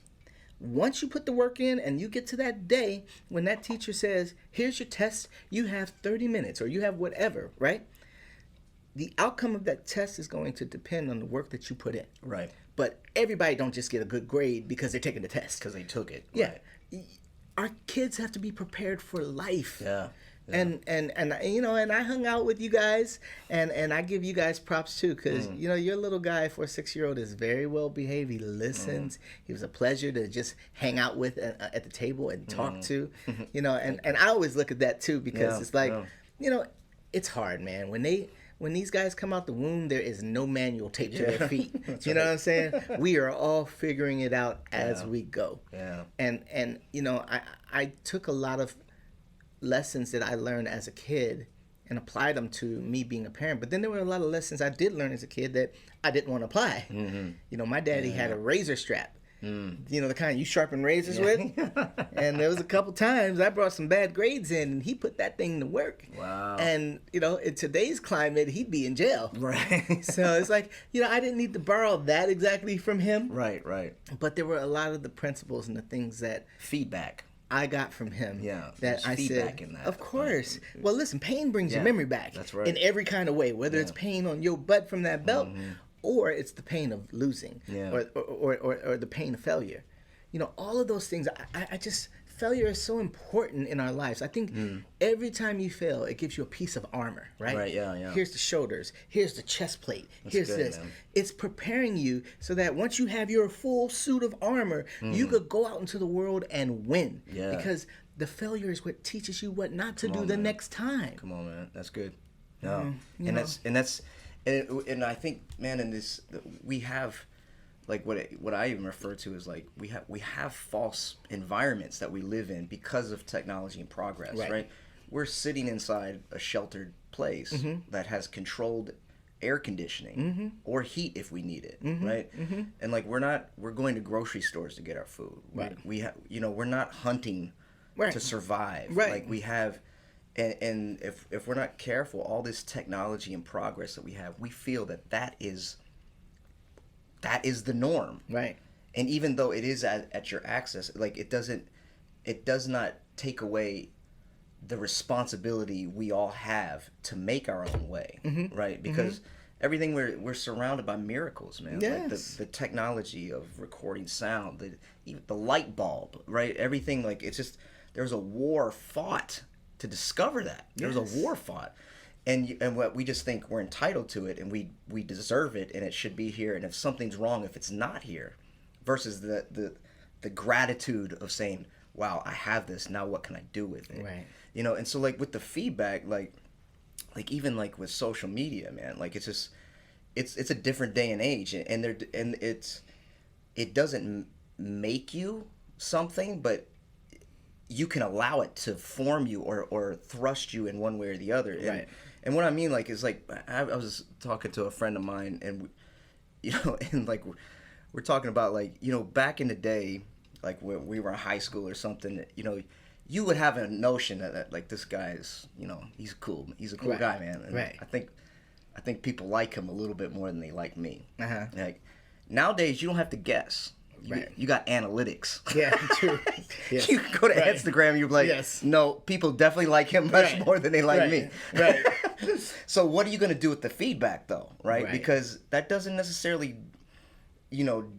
once you put the work in and you get to that day when that teacher says, here's your test, you have 30 minutes or you have whatever, right? The outcome of that test is going to depend on the work that you put in. Right. But everybody don't just get a good grade because they're taking the test. Because they took it. Yeah. Right. Our kids have to be prepared for life. Yeah. And you know, and I hung out with you guys, and I give you guys props too, because you know, your little guy for a 6-year-old is very well behaved. He listens. He was a pleasure to just hang out with at the table and talk to, you know, and I always look at that too, because it's like, you know, it's hard, man. When these guys come out the womb, there is no manual taped to their feet. You know what I'm saying? We are all figuring it out as we go. Yeah. And you know, I took a lot of lessons that I learned as a kid and applied them to me being a parent. But then there were a lot of lessons I did learn as a kid that I didn't want to apply. You know, my daddy had a razor strap. You know, the kind you sharpen razors with. And there was a couple times I brought some bad grades in and he put that thing to work. Wow. And, you know, in today's climate, he'd be in jail. Right. So it's like, you know, I didn't need to borrow that exactly from him. Right. But there were a lot of the principles and the things that Feedback. I got from him. Yeah. That I feedback said, in that. of course. Well, listen, pain brings your memory back. That's right. In every kind of way, whether it's pain on your butt from that belt, or it's the pain of losing, or the pain of failure. You know, all of those things. I just, failure is so important in our lives. I think every time you fail, it gives you a piece of armor, right? Right. Yeah. Here's the shoulders. Here's the chest plate. Here's good, this. man. It's preparing you so that once you have your full suit of armor, you could go out into the world and win. Yeah. Because the failure is what teaches you what not to do the next time. Come on, man. That's good. No. You know. And I think, man, in this, we have, like, what I even refer to as, like, we have false environments that we live in because of technology and progress, right? We're sitting inside a sheltered place that has controlled air conditioning or heat if we need it, right? And, like, we're going to grocery stores to get our food. Right. We're not hunting to survive. Right. Like, we have, and if we're not careful, all this technology and progress that we have, we feel that is the norm. Right. And even though it is at your access, like, it does not take away the responsibility we all have to make our own way, right? Because everything, we're surrounded by miracles, man. Yes. Like the technology of recording sound, even the light bulb, right? Everything, like, it's just, there's a war fought to discover that. There's a war fought. And what we just think we're entitled to it and we deserve it and it should be here, and if something's wrong if it's not here, versus the gratitude of saying, wow, I have this, now what can I do with it? Right. You know, and so, like, with the feedback, like even, like, with social media, man, like, it's just it's a different day and age, and it doesn't make you something, but you can allow it to form you or thrust you in one way or the other. Right. And what I mean, like, is, like, I was talking to a friend of mine, and and, like, we're talking about, like, back in the day, like, when we were in high school or something, you would have a notion that like, this guy is, he's a cool guy, man. And right. I think people like him a little bit more than they like me. Uh-huh. Like, nowadays, you don't have to guess. Right. You got analytics. Yeah, true. Yes. You can go to Instagram, you're like, no, people definitely like him much more than they like me. Right. So what are you going to do with the feedback, though, right? Because that doesn't necessarily,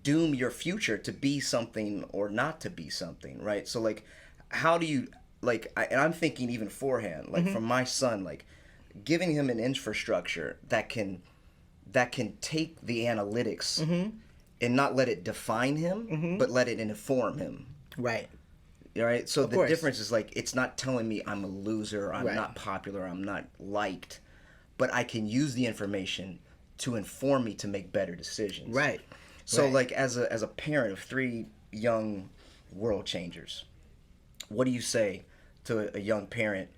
doom your future to be something or not to be something, right? So, like, how do you, like, and I'm thinking even forehand, like, for my son, like, giving him an infrastructure that can take the analytics and not let it define him, but let it inform him. Right. Right? So Of the course. difference is like, it's not telling me I'm a loser, I'm Right. not popular, I'm not liked, but I can use the information to inform me to make better decisions. Right. So Right. like as a parent of 3 young world changers, what do you say to a young parent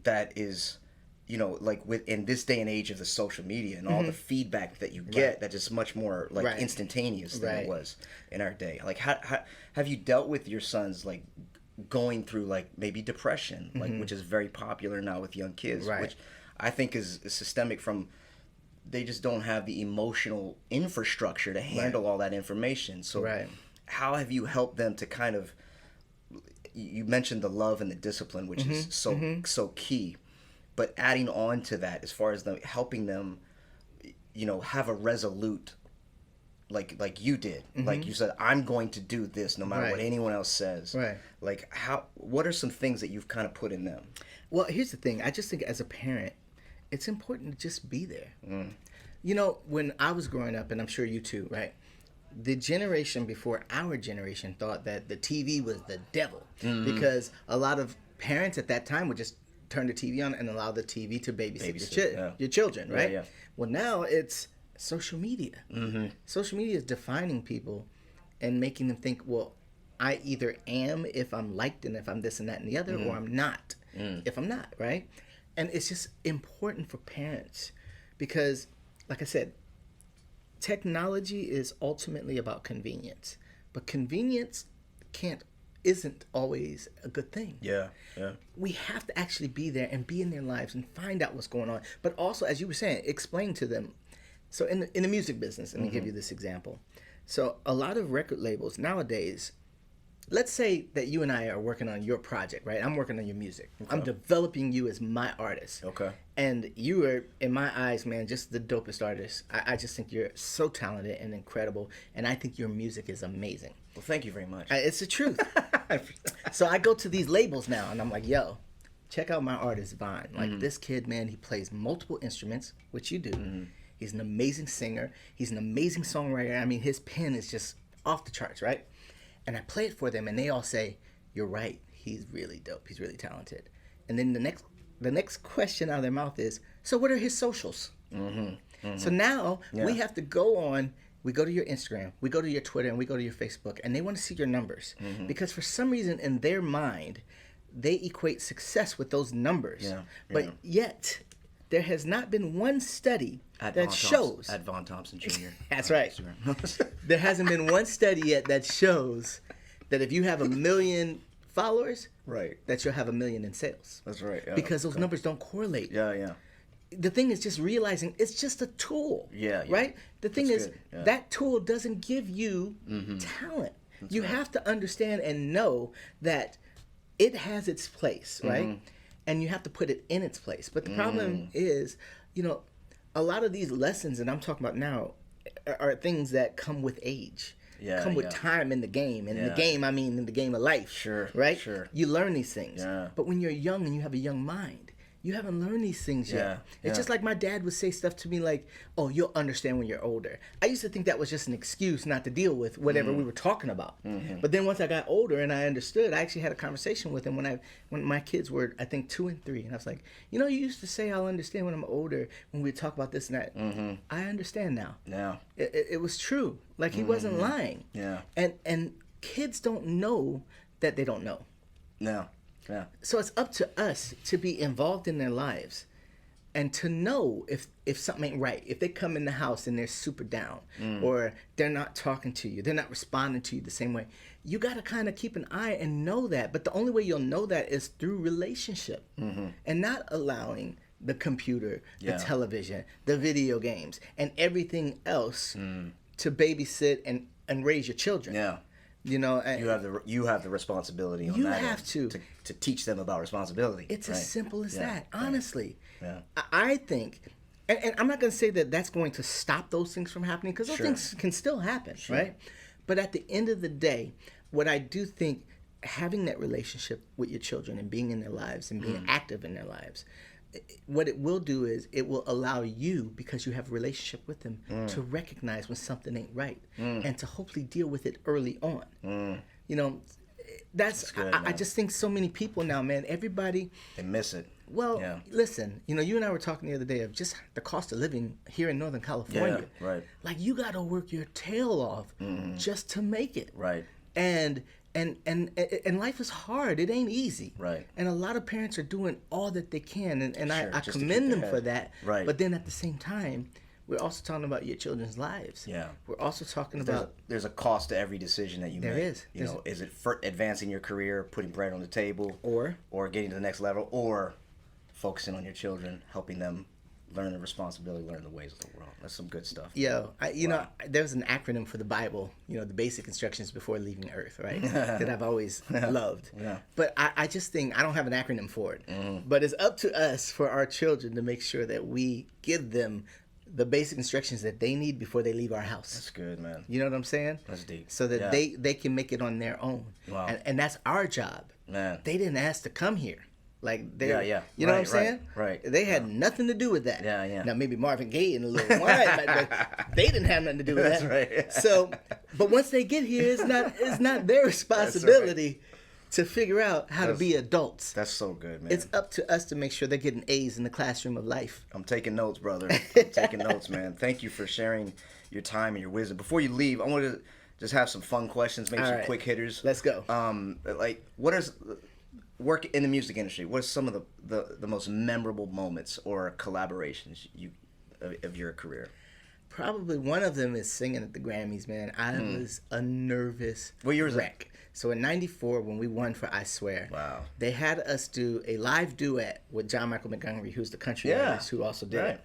that is, you know, like in this day and age of the social media and all the feedback that you get, Right. that is much more like Right. instantaneous than Right. it was in our day. Like how have you dealt with your sons like going through like maybe depression, like which is very popular now with young kids, Right. which I think is systemic from they just don't have the emotional infrastructure to handle all that information. So Right. how have you helped them to kind of, you mentioned the love and the discipline, which is so key, but adding on to that as far as them helping them, you know, have a resolute, like you did, like you said, I'm going to do this no matter what Right. anyone else says. Right. Like what are some things that you've kind of put in them? Well, here's the thing. I just think as a parent, it's important to just be there. You know, when I was growing up, and I'm sure you too, right? The generation before our generation thought that the TV was the devil because a lot of parents at that time would just turn the TV on and allow the TV to babysit your children, right? Yeah. Well, now it's social media. Social media is defining people and making them think, well, I either am if I'm liked and if I'm this and that and the other, or I'm not if I'm not, right? And it's just important for parents because, like I said, technology is ultimately about convenience, but convenience isn't always a good thing. Yeah. We have to actually be there and be in their lives and find out what's going on. But also, as you were saying, explain to them. So in the music business, let me give you this example. So a lot of record labels nowadays, let's say that you and I are working on your project, right? I'm working on your music. Okay. I'm developing you as my artist. Okay. And you are, in my eyes, man, just the dopest artist. I just think you're so talented and incredible. And I think your music is amazing. Well, thank you very much. It's the truth. So I go to these labels now and I'm like, yo, check out my artist, Vaughn. Like this kid, man, he plays multiple instruments, which you do. He's an amazing singer. He's an amazing songwriter. I mean, his pen is just off the charts, right? And I play it for them, and they all say, "You're right. He's really dope. He's really talented." And then the next question out of their mouth is, "So what are his socials?" So now we have to go on. We go to your Instagram, we go to your Twitter, and we go to your Facebook, and they want to see your numbers because for some reason in their mind, they equate success with those numbers. But yet, there has not been one study that shows. At Von Thompson Jr. That's right. There hasn't been one study yet that shows that if you have 1 million followers, Right. that you'll have 1 million in sales. That's right. Yeah. Because those numbers don't correlate. Yeah. The thing is just realizing it's just a tool. Yeah. Right? The thing That's is good. Yeah. that tool doesn't give you talent. You have to understand and know that it has its place, right? And you have to put it in its place. But the problem is, you know, a lot of these lessons that I'm talking about now are things that come with age. Come with time in the game. And in the game, I mean in the game of life. Sure. Right? Sure. You learn these things. Yeah. But when you're young and you have a young mind, you haven't learned these things yet. It's just like my dad would say stuff to me like, "Oh, you'll understand when you're older." I used to think that was just an excuse not to deal with whatever we were talking about. But then once I got older and I understood, I actually had a conversation with him when my kids were, I think, 2 and 3. And I was like, "You know, you used to say I'll understand when I'm older when we talk about this and that." I understand now. Yeah. It was true. Like he wasn't lying. Yeah. And kids don't know that they don't know. No. Yeah. So it's up to us to be involved in their lives and to know if something ain't right. If they come in the house and they're super down or they're not talking to you, they're not responding to you the same way, you got to kind of keep an eye and know that. But the only way you'll know that is through relationship and not allowing the computer, the television, the video games, and everything else to babysit and raise your children. Yeah. You know, You have the responsibility on you that have end to teach them about responsibility. It's as simple as that, honestly. Yeah. I think, and I'm not going to say that that's going to stop those things from happening because those things can still happen, right? But at the end of the day, what I do think, having that relationship with your children and being in their lives and being active in their lives, what it will do is it will allow you, because you have a relationship with them, to recognize when something ain't right and to hopefully deal with it early on. You know, that's good, I just think so many people now, man, everybody, They miss it. well, Yeah. listen, you know, you and I were talking the other day of just the cost of living here in Northern California. Yeah, right. Like, you got to work your tail off just to make it. Right. And life is hard. It ain't easy. Right. And a lot of parents are doing all that they can, and Sure, I just to commend keep them ahead. for that. Right. But then at the same time, we're also talking about your children's lives. Yeah. We're also talking There's about there's a cost to every decision that you There make. is. You know, is it for advancing your career, putting bread on the table, Or getting to the next level, or focusing on your children, helping them learn the responsibility, learn the ways of the world. That's some good stuff. you know, there's an acronym for the Bible, you know, the basic instructions before leaving Earth, right? That I've always loved. Yeah. But I just think, I don't have an acronym for it. But it's up to us, for our children, to make sure that we give them the basic instructions that they need before they leave our house. That's good, man. You know what I'm saying? That's deep. So that Yeah. they can make it on their own. Wow. And that's our job. Man. They didn't ask to come here. Like, they, Yeah. you know what I'm Right, saying? right. They had nothing to do with that. Yeah. Now, maybe Marvin Gaye and a little wine, but they didn't have nothing to do with That's that. right. So, but once they get here, it's not their responsibility to figure out how to be adults. That's so good, man. It's up to us to make sure they're getting A's in the classroom of life. I'm taking notes, brother. I'm taking notes, man. Thank you for sharing your time and your wisdom. Before you leave, I want to just have some fun questions, maybe All some right. quick hitters. Let's go. Like, what is work in the music industry? What are some of the most memorable moments or collaborations of your career? Probably one of them is singing at the Grammys, man. I was a nervous What year was that? wreck. So in '94, when we won for I Swear, Wow. they had us do a live duet with John Michael Montgomery, who's the country Yeah. artist who also did Right. it.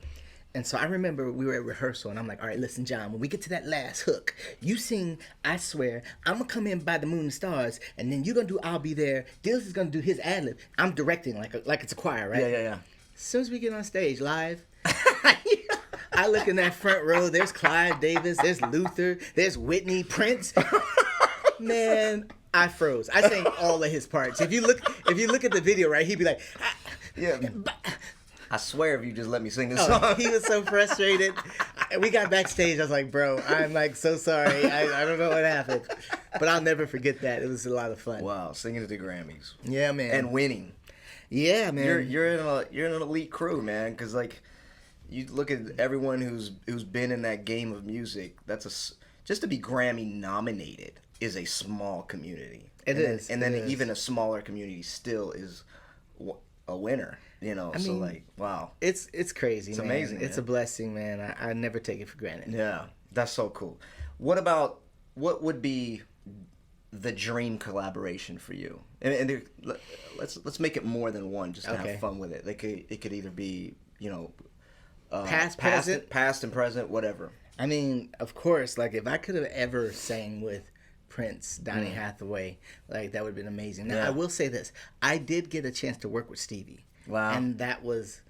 And so I remember we were at rehearsal, and I'm like, all right, listen, John, when we get to that last hook, you sing I Swear, I'm going to come in by the moon and stars, and then you're going to do I'll Be There. Dills is going to do his ad-lib. I'm directing like it's a choir, right? Yeah. As soon as we get on stage live, I look in that front row. There's Clive Davis. There's Luther. There's Whitney, Prince. Man, I froze. I sang all of his parts. If you look at the video, right, he'd be like, Yeah. I swear, if you just let me sing this song. he was so frustrated. We got backstage. I was like, bro, I'm like so sorry. I don't know what happened, but I'll never forget that. It was a lot of fun. Wow, singing at the Grammys Yeah, man. and winning. Yeah, man. You're in an elite crew, man. Because like, you look at everyone who's been in that game of music. Just to be Grammy nominated is a small community. It is. And It then is. even a smaller community still is a winner. You know, I so mean, like, wow. It's crazy. It's man. amazing, It's man. a blessing, man. I never take it for granted. Yeah, that's so cool. What would be the dream collaboration for you? And let's make it more than one, just to Okay. have fun with it. It could either be, you know, Past, past and present, whatever. I mean, of course, like if I could have ever sang with Prince, Donny Hathaway, like that would have been amazing. Now, Yeah. I will say this. I did get a chance to work with Stevie. Wow. And that was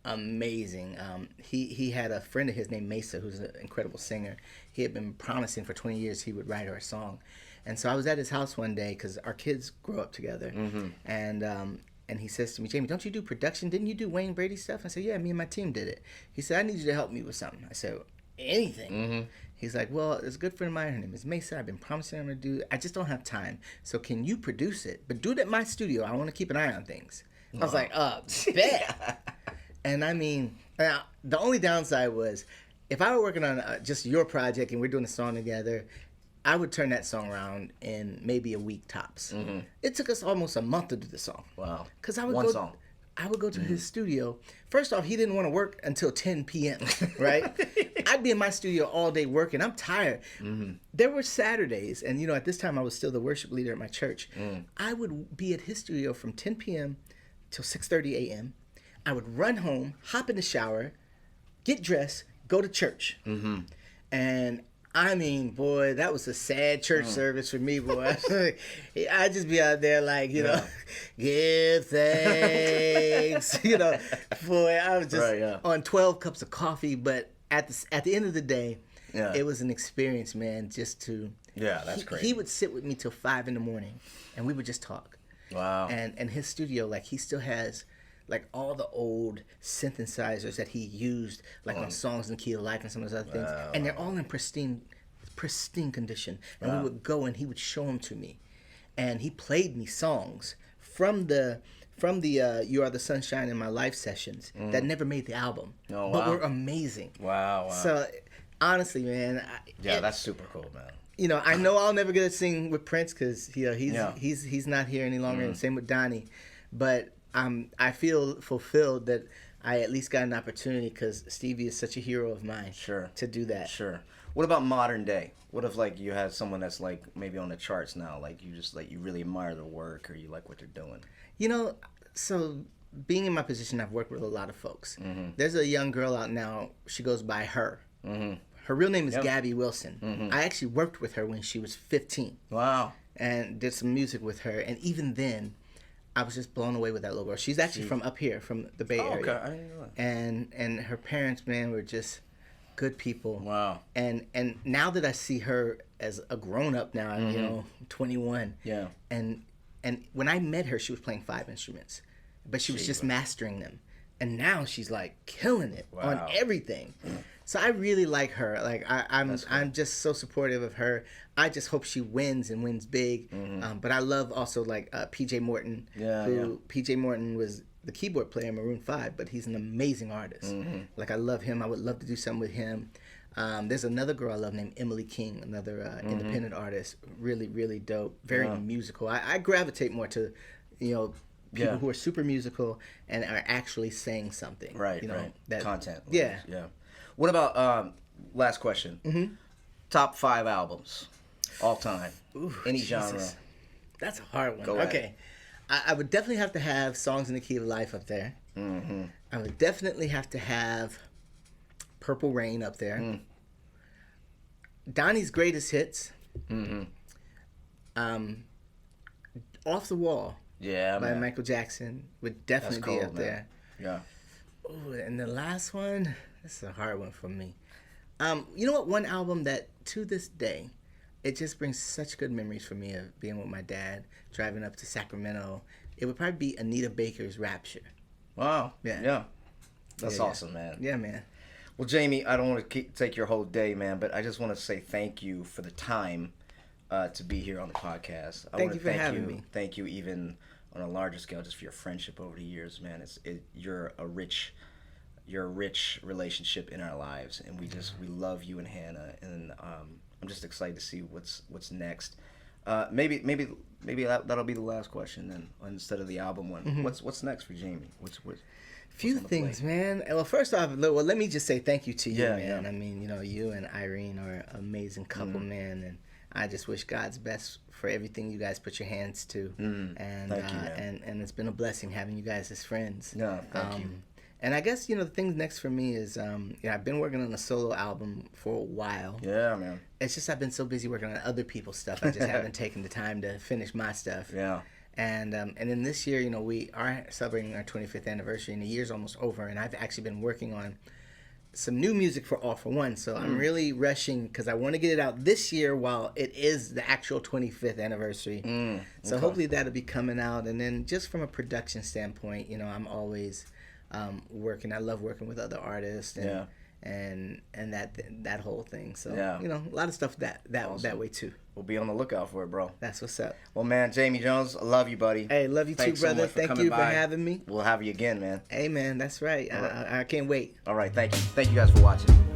amazing. He had a friend of his named Mesa, who's an incredible singer. He had been promising for 20 years he would write her a song. And so I was at his house one day because our kids grew up together. And he says to me, Jamie, don't you do production? Didn't you do Wayne Brady stuff? I said, yeah, me and my team did it. He said, I need you to help me with something. I said, anything? He's like, well, it's a good friend of mine. Her name is Mesa. I've been promising I'm going to do it. I just don't have time. So can you produce it? But do it at my studio. I want to keep an eye on things. I was like, bet. And I mean, the only downside was if I were working on just your project and we're doing a song together, I would turn that song around in maybe a week tops. It took us almost a month to do the song. Wow. Because I would One go, song. I would go to his studio. First off, he didn't want to work until 10 p.m., right? I'd be in my studio all day working. I'm tired. There were Saturdays, and you know, at this time I was still the worship leader at my church. I would be at his studio from 10 p.m. till 6:30 a.m. I would run home, hop in the shower, get dressed, go to church. And I mean, boy, that was a sad church service for me, boy. I'd just be out there like, you know, give thanks, you know. Boy, I was just on 12 cups of coffee. But at the end of the day, it was an experience, man, just to... Yeah, that's great. He would sit with me till 5 in the morning, and we would just talk. Wow. And his studio, like, he still has like all the old synthesizers that he used, like on Songs in the Key of Life and some of those other things, and they're all in pristine condition. And we would go and he would show them to me, and he played me songs from the You Are the Sunshine in My Life sessions that never made the album, but were amazing. Wow. So honestly, man, that's super cool, man. You know, I know I'll never get to sing with Prince because he's not here any longer, and same with Donnie. But I feel fulfilled that I at least got an opportunity because Stevie is such a hero of mine. Sure. To do that. Sure. What about modern day? What if like you had someone that's like maybe on the charts now, like you just like you really admire their work or you like what they're doing? You know, so being in my position, I've worked with a lot of folks. There's a young girl out now. She goes by Her. Her real name is Gabby Wilson. I actually worked with her when she was 15. Wow. And did some music with her. And even then, I was just blown away with that little girl. She's actually from up here, from the Bay Area. Okay. I didn't know that. And her parents, man, were just good people. Wow. And now that I see her as a grown up now, you know, 21. Yeah. And when I met her, she was playing 5 instruments, but she was just mastering them. And now she's like killing it on everything. So I really like her. Like I'm just so supportive of her. I just hope she wins and wins big. But I love also like PJ Morton. PJ Morton was the keyboard player in Maroon 5, but he's an amazing artist. Like I love him. I would love to do something with him. There's another girl I love named Emily King, another independent artist. Really, really dope. Very musical. I gravitate more to, you know, people who are super musical and are actually saying something. Right. You know, right. that Content. Yeah. Yeah. What about last question? Top 5 albums all time. Ooh, any Jesus. genre. That's a hard one. Go ahead. Okay. I would definitely have to have Songs in the Key of Life up there. I would definitely have to have Purple Rain up there. Donnie's Greatest Hits. Off the Wall. Yeah, by man. Michael Jackson would definitely That's cool, be up man. there. Yeah. Ooh, and the last one, this is a hard one for me. You know what? One album that to this day, it just brings such good memories for me of being with my dad, driving up to Sacramento. It would probably be Anita Baker's Rapture. Wow. Yeah. That's awesome, man. Yeah, man. Well, Jamie, I don't want to take your whole day, man, but I just want to say thank you for the time to be here on the podcast. Thank you for having me. Thank you even on a larger scale just for your friendship over the years, man. You're a rich relationship in our lives, and we love you and Hannah, and I'm just excited to see what's next. Maybe that'll be the last question then, instead of the album one. What's next for Jamie? What's Few things, man. Well, first off, let me just say thank you to you, man. Yeah. I mean, you know, you and Irene are an amazing couple, man, and I just wish God's best for everything you guys put your hands to. And thank you, man. And it's been a blessing having you guys as friends. Yeah, thank you. And I guess, you know, the things next for me is, I've been working on a solo album for a while. Yeah, man. It's just I've been so busy working on other people's stuff. I just haven't taken the time to finish my stuff. Yeah. And then this year, you know, we are celebrating our 25th anniversary, and the year's almost over. And I've actually been working on some new music for All for One. So I'm really rushing because I want to get it out this year while it is the actual 25th anniversary. So hopefully that'll be coming out. And then just from a production standpoint, you know, I'm always working. I love working with other artists and that whole thing. So you know, a lot of stuff that way too. We'll be on the lookout for it, bro. That's what's up. Well, man, Jamie Jones, I love you, buddy. Hey, love you too, brother. Thank you for having me. We'll have you again, man. Hey, man, that's right. I can't wait. All right, thank you. Thank you guys for watching.